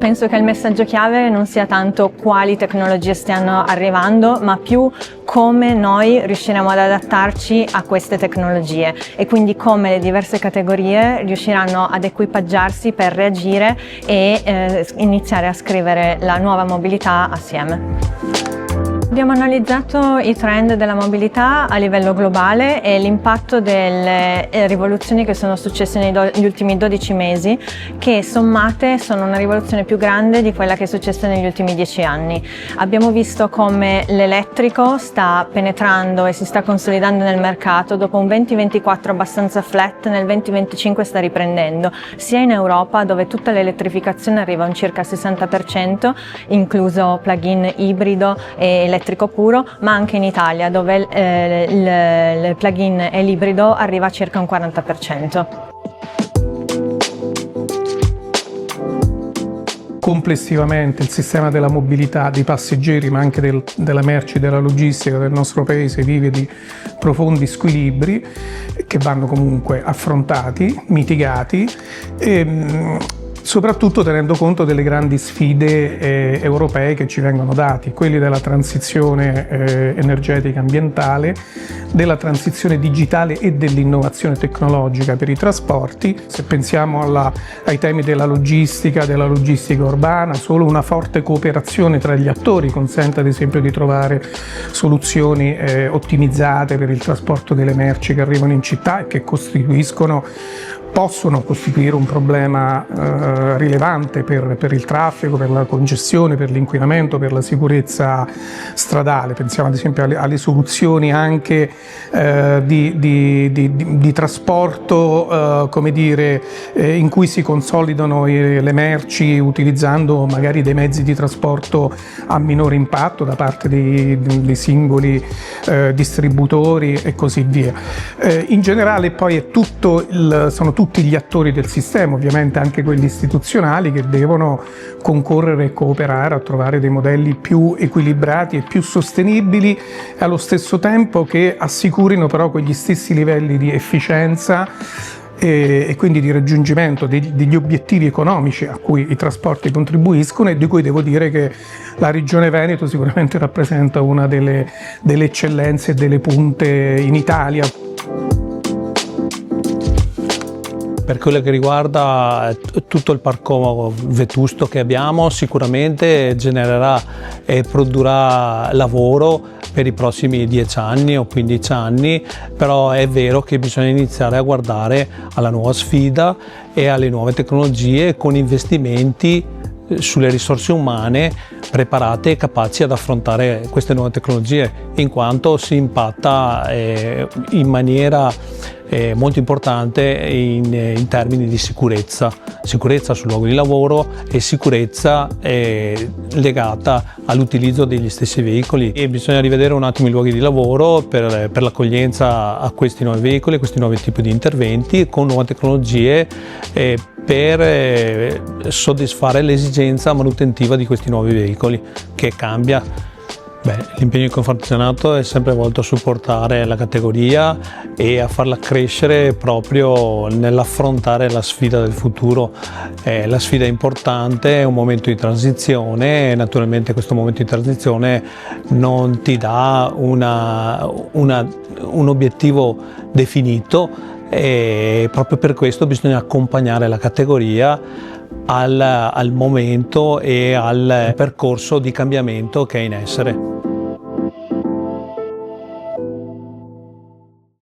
Penso che il messaggio chiave non sia tanto quali tecnologie stiano arrivando, ma più come noi riusciremo ad adattarci a queste tecnologie e quindi come le diverse categorie riusciranno ad equipaggiarsi per reagire e iniziare a scrivere la nuova mobilità assieme. Abbiamo analizzato i trend della mobilità a livello globale e l'impatto delle rivoluzioni che sono successe negli ultimi 12 mesi, che sommate sono una rivoluzione più grande di quella che è successa negli ultimi 10 anni. Abbiamo visto come l'elettrico sta penetrando e si sta consolidando nel mercato. Dopo un 2024 abbastanza flat, nel 2025 sta riprendendo, sia in Europa, dove tutta l'elettrificazione arriva a un circa 60%, incluso plug-in ibrido e elettrico puro, ma anche in Italia, dove il plug-in e l'ibrido arriva a circa un 40%. Complessivamente il sistema della mobilità dei passeggeri, ma anche della merci, della logistica del nostro paese vive di profondi squilibri che vanno comunque affrontati, mitigati soprattutto tenendo conto delle grandi sfide europee che ci vengono dati, quelli della transizione energetica ambientale, della transizione digitale e dell'innovazione tecnologica per i trasporti. Se pensiamo ai temi della logistica urbana, solo una forte cooperazione tra gli attori consente ad esempio di trovare soluzioni ottimizzate per il trasporto delle merci che arrivano in città e che possono costituire un problema rilevante per il traffico, per la congestione, per l'inquinamento, per la sicurezza stradale. Pensiamo ad esempio alle soluzioni anche di trasporto in cui si consolidano le merci utilizzando magari dei mezzi di trasporto a minore impatto da parte dei singoli distributori e così via. In generale poi sono tutti gli attori del sistema, ovviamente anche quelli istituzionali, che devono concorrere e cooperare a trovare dei modelli più equilibrati e più sostenibili, allo stesso tempo che assicurino però quegli stessi livelli di efficienza e quindi di raggiungimento degli obiettivi economici a cui i trasporti contribuiscono, e di cui devo dire che la Regione Veneto sicuramente rappresenta una delle eccellenze e delle punte in Italia. Per quello che riguarda tutto il parco vetusto che abbiamo, sicuramente genererà e produrrà lavoro per i prossimi 10 anni o 15 anni, però è vero che bisogna iniziare a guardare alla nuova sfida e alle nuove tecnologie con investimenti sulle risorse umane preparate e capaci ad affrontare queste nuove tecnologie, in quanto si impatta in maniera molto importante in termini di sicurezza sul luogo di lavoro e sicurezza legata all'utilizzo degli stessi veicoli. E bisogna rivedere un attimo i luoghi di lavoro per l'accoglienza a questi nuovi veicoli, a questi nuovi tipi di interventi con nuove tecnologie per soddisfare l'esigenza manutentiva di questi nuovi veicoli che cambia. L'impegno di Confartigianato è sempre volto a supportare la categoria e a farla crescere proprio nell'affrontare la sfida del futuro. La sfida è importante, è un momento di transizione e naturalmente questo momento di transizione non ti dà un obiettivo definito, e proprio per questo bisogna accompagnare la categoria al momento e al percorso di cambiamento che è in essere.